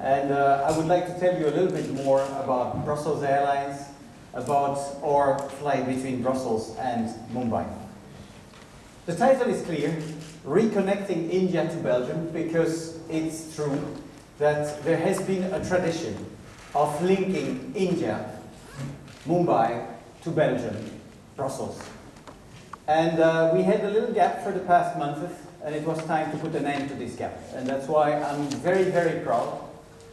And I would like to tell you a little bit more about Brussels Airlines, about our flight between Brussels and Mumbai. The title is clear, Reconnecting India to Belgium, because it's true that there has been a tradition of linking India, Mumbai, to Belgium, Brussels. And we had a little gap for the past month, and it was time to put an end to this gap. And that's why I'm very, very proud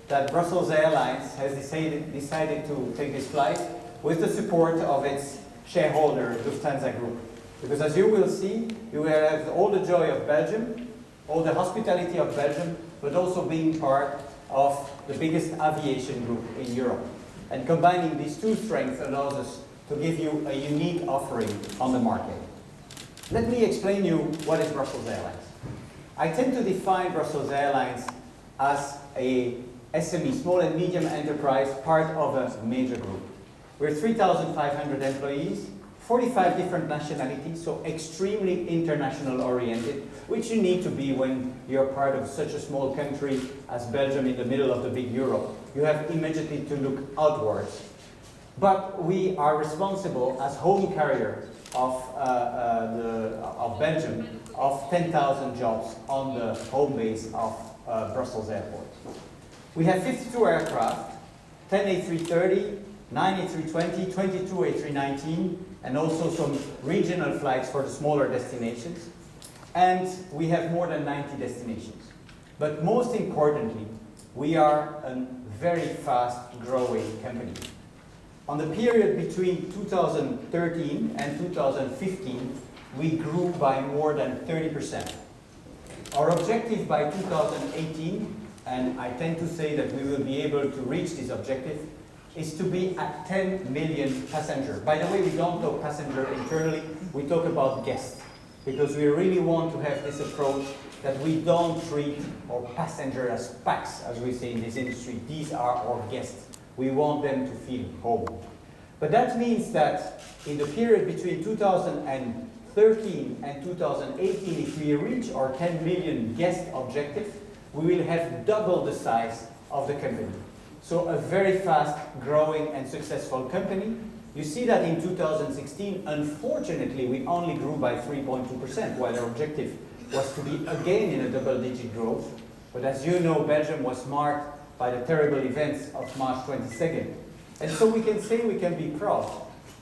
that Brussels Airlines has decided to take this flight with the support of its shareholder, Gustin Group. Because as you will see, you will have all the joy of Belgium, all the hospitality of Belgium, but also being part of the biggest aviation group in Europe. And combining these two strengths allows us to give you a unique offering on the market. Let me explain you what is Brussels Airlines. I tend to define Brussels Airlines as a SME, small and medium enterprise, part of a major group. We're 3,500 employees, 45 different nationalities, so extremely international oriented, which you need to be when you're part of such a small country as Belgium in the middle of the big Europe. You have immediately to look outwards. But we are responsible as home carrier of Belgium of 10,000 jobs on the home base of Brussels Airport. We have 52 aircraft, 10 A330, 9 A320, 22 A319, and also some regional flights for the smaller destinations. And we have more than 90 destinations. But most importantly, we are a very fast growing company. On the period between 2013 and 2015, we grew by more than 30%. Our objective by 2018, and I tend to say that we will be able to reach this objective, is to be at 10 million passengers. By the way, we don't talk passenger internally, we talk about guests. Because we really want to have this approach that we don't treat our passenger as packs, as we say in this industry. These are our guests. We want them to feel home. But that means that in the period between 2013 and 2018, if we reach our 10 million guest objective, we will have double the size of the company. So a very fast growing and successful company. You see that in 2016, unfortunately, we only grew by 3.2%, while our objective was to be again in a double-digit growth. But as you know, Belgium was marked by the terrible events of March 22nd. And so we can say we can be proud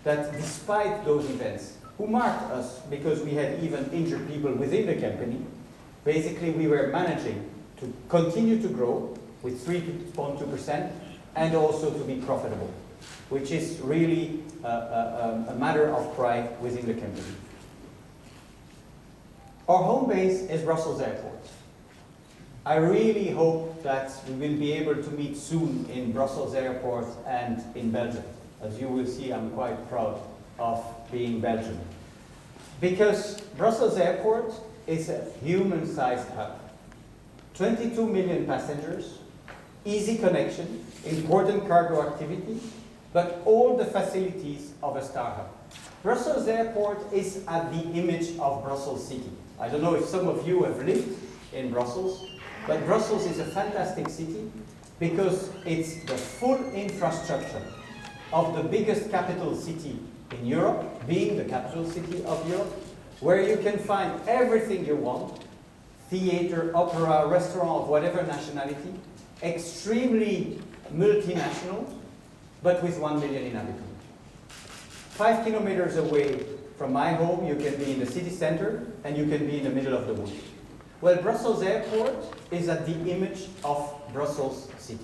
that despite those events, who marked us because we had even injured people within the company, basically we were managing to continue to grow with 3.2% and also to be profitable, which is really a matter of pride within the company. Our home base is Brussels Airport. I really hope that we will be able to meet soon in Brussels Airport and in Belgium. As you will see, I'm quite proud of being Belgian. Because Brussels Airport is a human-sized hub. 22 million passengers, easy connection, important cargo activity, but all the facilities of a star hub. Brussels Airport is at the image of Brussels City. I don't know if some of you have lived in Brussels, but Brussels is a fantastic city because it's the full infrastructure of the biggest capital city in Europe, being the capital city of Europe, where you can find everything you want, theater, opera, restaurant of whatever nationality, extremely multinational, but with 1 million inhabitants. 5 kilometers away from my home, you can be in the city center, and you can be in the middle of the woods. Well, Brussels Airport is at the image of Brussels City.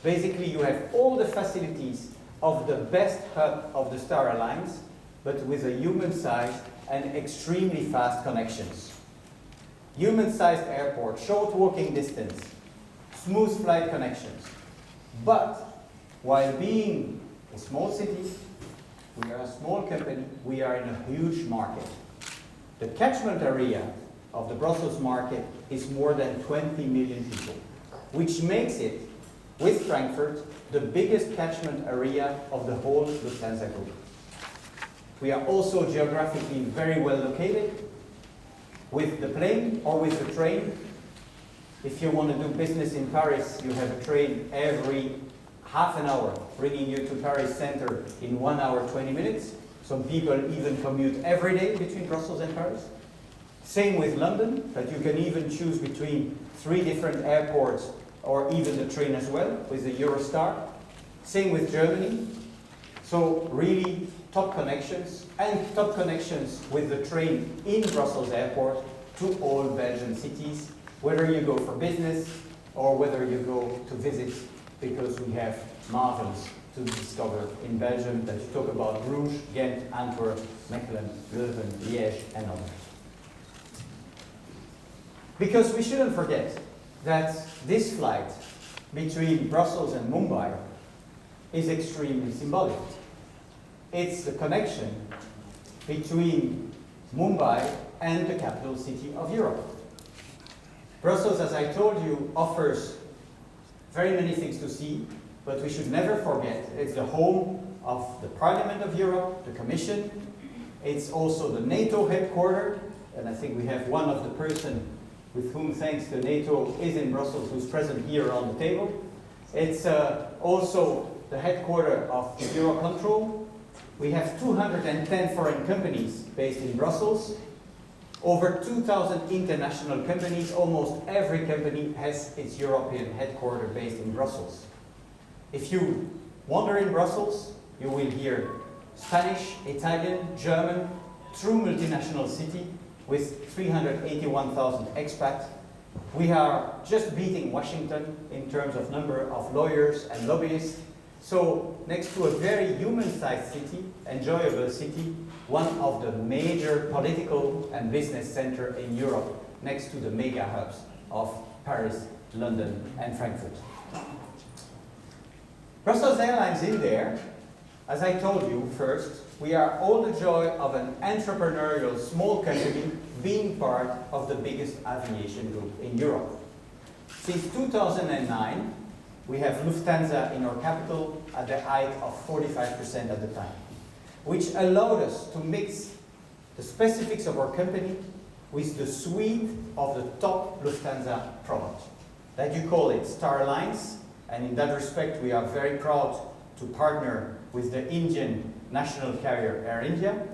Basically, you have all the facilities of the best hub of the Star Alliance, but with a human-sized and extremely fast connections. Human-sized airport, short walking distance, smooth flight connections. But while being a small city, we are a small company, we are in a huge market. The catchment area of the Brussels market is more than 20 million people, which makes it, with Frankfurt, the biggest catchment area of the whole Lufthansa Group. We are also geographically very well located. With the plane or with the train, If you want to do business in Paris, you have a train every half an hour, bringing you to Paris center in 1 hour, 20 minutes. Some people even commute every day between Brussels and Paris. Same with London, that you can even choose between 3 different airports or even the train as well with the Eurostar. Same with Germany. So really top connections and top connections with the train in Brussels airport to all Belgian cities, whether you go for business or whether you go to visit, because we have marvels to discover in Belgium that you talk about Bruges, Ghent, Antwerp, Mechelen, Leuven, Liège, and others. Because we shouldn't forget that this flight between Brussels and Mumbai is extremely symbolic. It's the connection between Mumbai and the capital city of Europe. Brussels, as I told you, offers very many things to see, but we should never forget it's the home of the Parliament of Europe, the Commission. It's also the NATO headquarters, and I think we have one of the person with whom, thanks to NATO, is in Brussels, who's present here on the table. It's also the headquarters of Eurocontrol. We have 210 foreign companies based in Brussels. Over 2,000 international companies. Almost every company has its European headquarters based in Brussels. If you wander in Brussels, you will hear Spanish, Italian, German, true multinational city with 381,000 expats. We are just beating Washington in terms of number of lawyers and lobbyists. So next to a very human-sized city, enjoyable city, one of the major political and business centers in Europe, next to the mega hubs of Paris, London, and Frankfurt. Brussels Airlines in there, as I told you first, we are all the joy of an entrepreneurial small company being part of the biggest aviation group in Europe. Since 2009, we have Lufthansa in our capital at the height of 45% at the time, which allowed us to mix the specifics of our company with the suite of the top Lufthansa product. That you call it Star Alliance, and in that respect we are very proud to partner with the Indian national carrier Air India.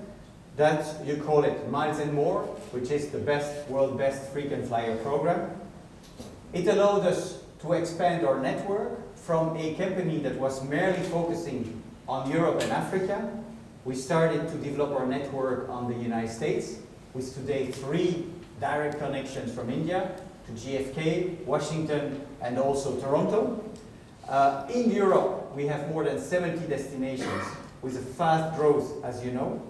That you call it Miles and More, which is the world best frequent flyer program. It allowed us to expand our network from a company that was merely focusing on Europe and Africa. We started to develop our network on the United States, with today 3 direct connections from India to JFK, Washington, and also Toronto. In Europe, we have more than 70 destinations with a fast growth, as you know.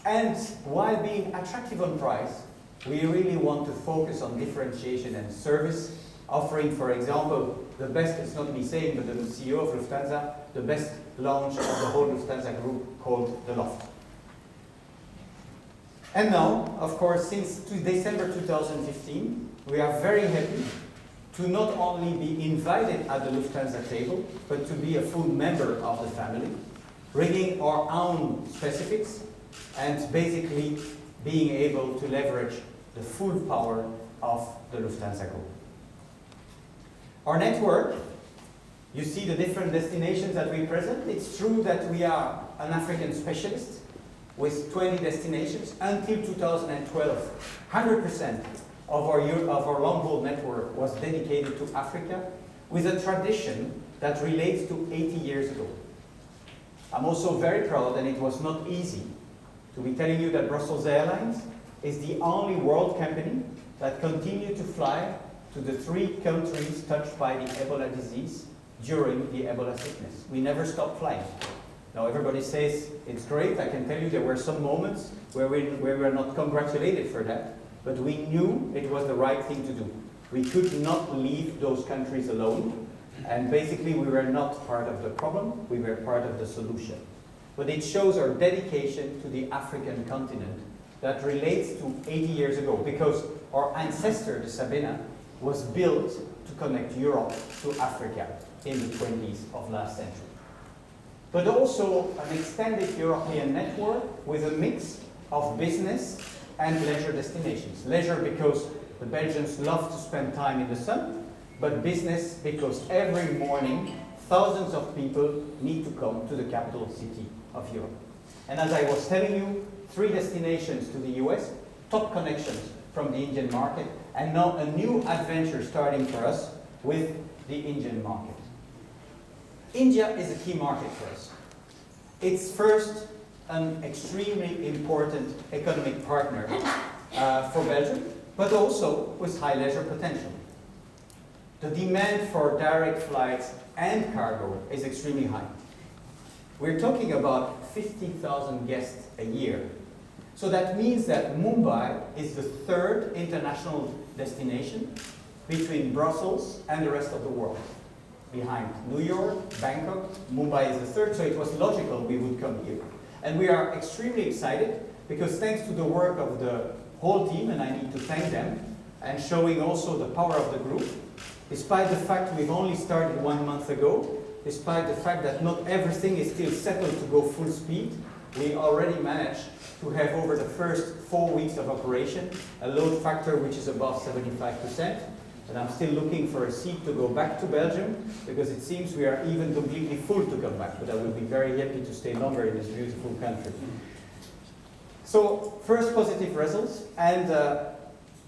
And while being attractive on price, we really want to focus on differentiation and service, offering, for example, the best, it's not me saying, but the CEO of Lufthansa, the best lounge of the whole Lufthansa group called The Loft. And now, of course, since December 2015, we are very happy to not only be invited at the Lufthansa table, but to be a full member of the family, bringing our own specifics and basically being able to leverage the full power of the Lufthansa group. Our network, you see the different destinations that we present. It's true that we are an African specialist with 20 destinations. Until 2012, 100% of our long-haul network was dedicated to Africa, with a tradition that relates to 80 years ago. I'm also very proud, and it was not easy, to be telling you that Brussels Airlines is the only world company that continued to fly to the 3 countries touched by the Ebola disease during the Ebola sickness. We never stopped flying. Now everybody says it's great. I can tell you there were some moments where we were not congratulated for that, but we knew it was the right thing to do. We could not leave those countries alone, and basically we were not part of the problem, we were part of the solution. But it shows our dedication to the African continent that relates to 80 years ago, because our ancestor, the Sabena, was built to connect Europe to Africa in the 20s of last century. But also an extended European network with a mix of business and leisure destinations. Leisure because The Belgians love to spend time in the sun, but business because every morning thousands of people need to come to the capital city of Europe. And as I was telling you, 3 destinations to the US, top connections from the Indian market, and now a new adventure starting for us with the Indian market. India is a key market for us. It's first an extremely important economic partner for Belgium, but also with high leisure potential. The demand for direct flights and cargo is extremely high. We're talking about 50,000 guests a year. So that means that Mumbai is the 3rd international destination between Brussels and the rest of the world. Behind New York, Bangkok, Mumbai is the 3rd, so it was logical we would come here. And we are extremely excited because thanks to the work of the whole team, and I need to thank them, and showing also the power of the group, despite the fact we've only started 1 month ago, despite the fact that not everything is still settled to go full speed, we already managed to have over the first 4 weeks of operation a load factor which is above 75%. And I'm still looking for a seat to go back to Belgium because it seems we are even completely full to come back. But I will be very happy to stay longer in this beautiful country. So first positive results, and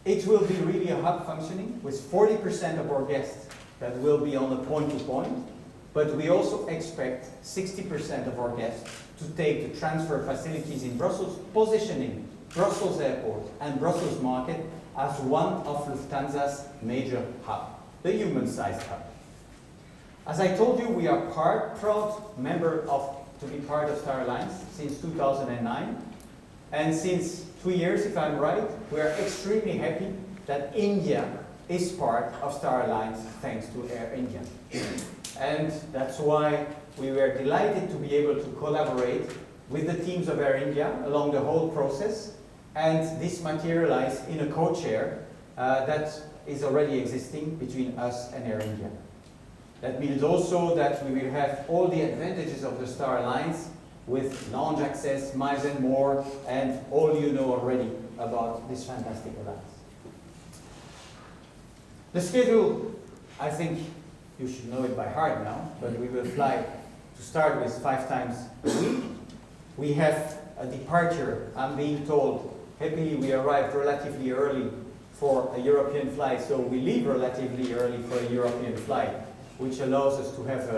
it will be really a hub functioning with 40% of our guests that will be on the point-to-point. But we also expect 60% of our guests to take the transfer facilities in Brussels, positioning Brussels Airport and Brussels Market as one of Lufthansa's major hubs, the human-sized hub. As I told you, we are proud member to be part of Airlines since 2009. And since 2 years, if I'm right, we are extremely happy that India is part of Star Alliance thanks to Air India. And that's why we were delighted to be able to collaborate with the teams of Air India along the whole process. And this materialized in a co-chair that is already existing between us and Air India. That means also that we will have all the advantages of the Star Alliance with lounge access, miles and more, and all you know already about this fantastic alliance. The schedule, I think you should know it by heart now, but we will fly to start with 5 times a week. We have a departure, I'm being told, happily we arrived relatively early for a European flight, so we leave relatively early for a European flight, which allows us to have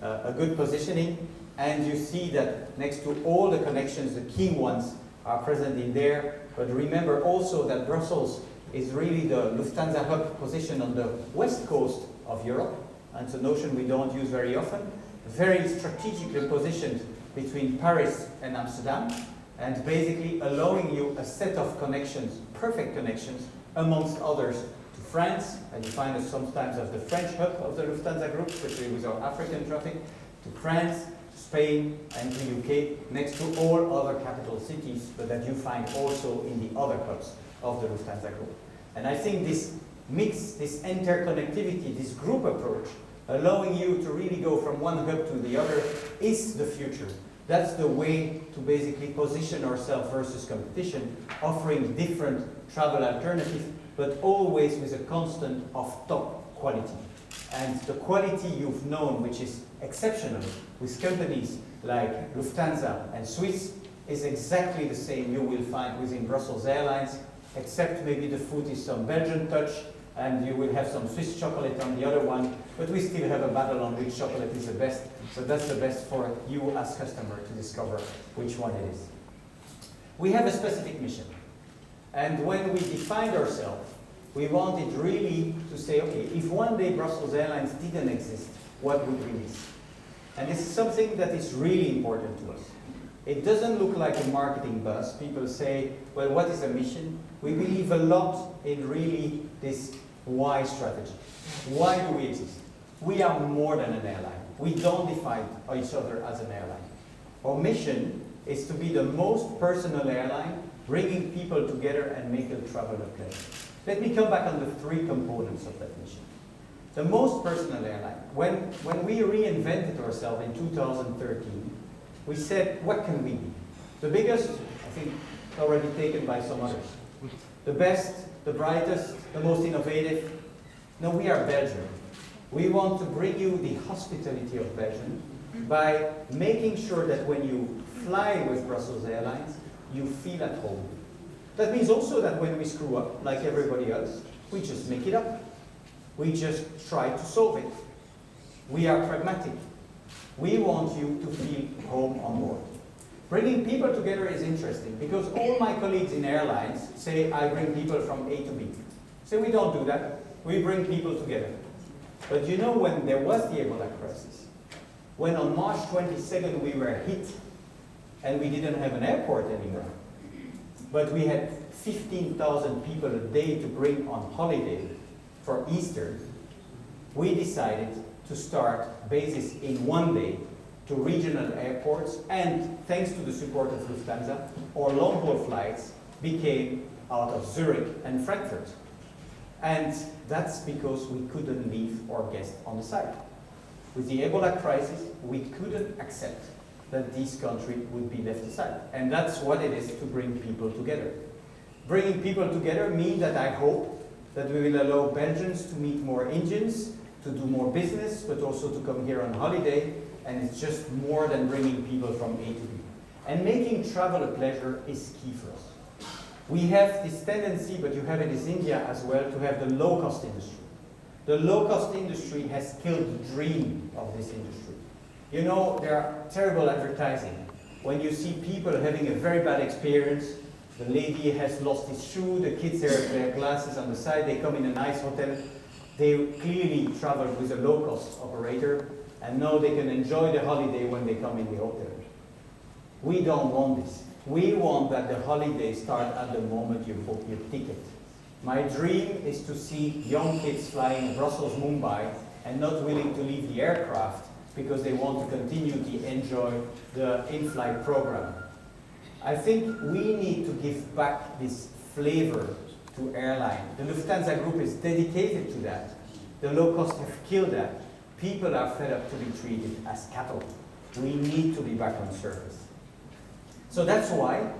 a good positioning. And you see that next to all the connections, the key ones are present in there. But remember also that Brussels is really the Lufthansa hub position on the west coast of Europe. And it's a notion we don't use very often. Very strategically positioned between Paris and Amsterdam. And basically allowing you a set of connections, perfect connections, amongst others, to France. And you find us sometimes as the French hub of the Lufthansa group, especially with our African traffic, to France, Spain, and the UK, next to all other capital cities, but that you find also in the other hubs of the Lufthansa group. And I think this mix, this interconnectivity, this group approach, allowing you to really go from one hub to the other, is the future. That's the way to basically position ourselves versus competition, offering different travel alternatives, but always with a constant of top quality. And the quality you've known, which is exceptional with companies like Lufthansa and Swiss, is exactly the same you will find within Brussels Airlines, except maybe the food is some Belgian touch, and you will have some Swiss chocolate on the other one, but we still have a battle on which chocolate is the best, so that's the best for you as customer to discover which one it is. We have a specific mission, and when we defined ourselves, we wanted really to say, okay, if one day Brussels Airlines didn't exist, what would we miss? And this is something that is really important to us. It doesn't look like a marketing buzz. People say, well, what is a mission? We believe a lot in really this why strategy. Why do we exist? We are more than an airline. We don't define each other as an airline. Our mission is to be the most personal airline, bringing people together and making travel a pleasure. Let me come back on the 3 components of that mission. The most personal airline. When we reinvented ourselves in 2013, we said, what can we be? The biggest, I think, already taken by some others. The best, the brightest, the most innovative. No, we are Belgium. We want to bring you the hospitality of Belgium by making sure that when you fly with Brussels Airlines, you feel at home. That means also that when we screw up, like everybody else, we just make it up. We just try to solve it. We are pragmatic. We want you to feel home on board. Bringing people together is interesting because all my colleagues in airlines say I bring people from A to B. So we don't do that. We bring people together. But you know, when there was the Ebola crisis, when on March 22nd we were hit and we didn't have an airport anymore, but we had 15,000 people a day to bring on holiday for Easter, we decided to start bases in one day to regional airports, and thanks to the support of Lufthansa, our long-haul flights became out of Zurich and Frankfurt. And that's because we couldn't leave our guests on the side. With the Ebola crisis, we couldn't accept that this country would be left aside. And that's what it is to bring people together. Bringing people together means that I hope that we will allow Belgians to meet more Indians, to do more business, but also to come here on holiday. And it's just more than bringing people from A to B. And making travel a pleasure is key for us. We have this tendency, but you have it in India as well, to have the low-cost industry. The low-cost industry has killed the dream of this industry. You know, there are terrible advertising. When you see people having a very bad experience, the lady has lost his shoe, the kids have their glasses on the side, they come in a nice hotel, they clearly traveled with a low-cost operator, and now they can enjoy the holiday when they come in the hotel. We don't want this. We want that the holiday starts at the moment you book your ticket. My dream is to see young kids flying Brussels, Mumbai, and not willing to leave the aircraft because they want to continue to enjoy the in-flight program. I think we need to give back this flavor to airline. The Lufthansa Group is dedicated to that. The low cost have killed that. People are fed up to be treated as cattle. We need to be back on service. So that's why,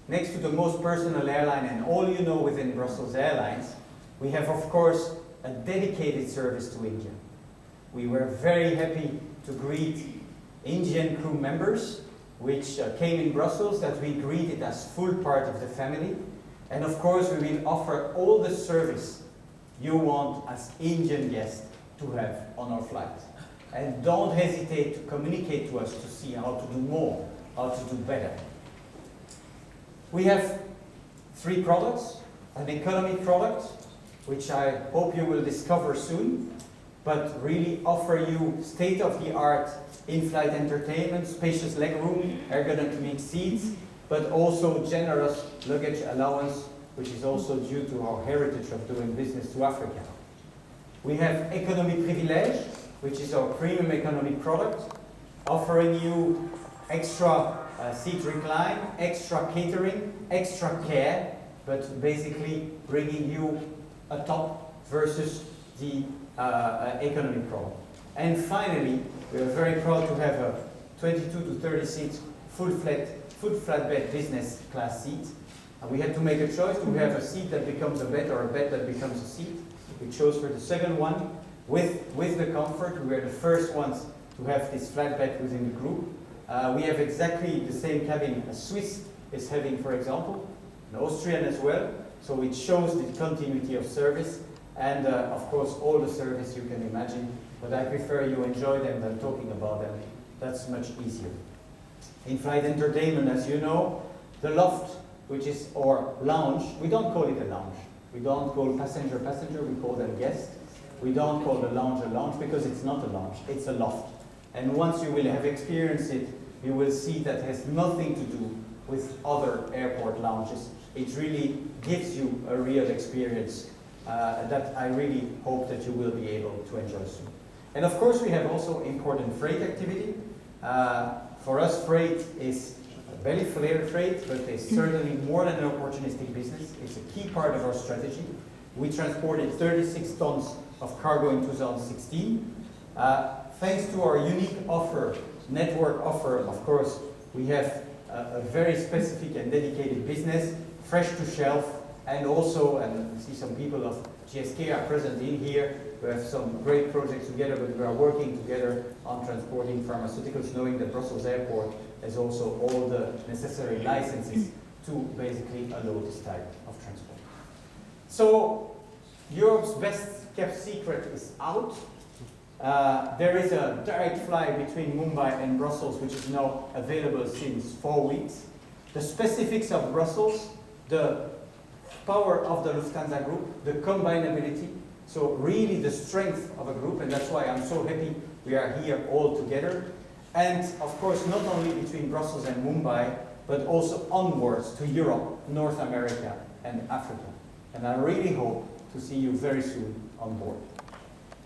next to the most personal airline and all you know within Brussels Airlines, we have, of course, a dedicated service to India. We were very happy to greet Indian crew members, which came in Brussels, that we greeted as full part of the family. And of course, we will offer all the service you want as Indian guests to have on our flight. And don't hesitate to communicate to us to see how to do more, how to do better. We have 3 products, an economy product, which I hope you will discover soon, but really offer you state-of-the-art in-flight entertainment, spacious legroom, ergonomic seats, but also generous luggage allowance, which is also due to our heritage of doing business to Africa. We have Economy Privilege, which is our premium economy product, offering you extra seat recline, extra catering, extra care, but basically bringing you a top versus the economy product. And finally, we are very proud to have a 22 to 30 seats full flatbed business class seat. And we had to make a choice. Do we have a seat that becomes a bed or a bed that becomes a seat? We chose for the second one with the comfort. We were the first ones to have this flatbed within the group. We have exactly the same cabin a Swiss is having, for example, an Austrian as well. So it shows the continuity of service and, of course, all the service you can imagine. But I prefer you enjoy them than talking about them. That's much easier. In-flight entertainment, as you know, the loft, which is our lounge, we don't call it a lounge. We don't call passenger, we call them guests. We don't call the lounge a lounge because it's not a lounge, it's a loft. And once you will have experienced it, you will see that has nothing to do with other airport lounges. It really gives you a real experience that I really hope that you will be able to enjoy soon. And of course, we have also important freight activity. For us, freight is belly freight, but it's certainly more than an opportunistic business. It's a key part of our strategy. We transported 36 tons of cargo in 2016. Thanks to our unique network offer, of course, we have a very specific and dedicated business, fresh to shelf, and also, and I see some people of GSK are present in here. We have some great projects together, but we are working together on transporting pharmaceuticals, knowing that Brussels Airport has also all the necessary licenses to basically allow this type of transport. So Europe's best kept secret is out. There is a direct flight between Mumbai and Brussels, which is now available since 4 weeks. The specifics of Brussels, the power of the Lufthansa group, the combinability, so really the strength of a group, and that's why I'm so happy we are here all together. And of course, not only between Brussels and Mumbai, but also onwards to Europe, North America, and Africa. And I really hope to see you very soon on board.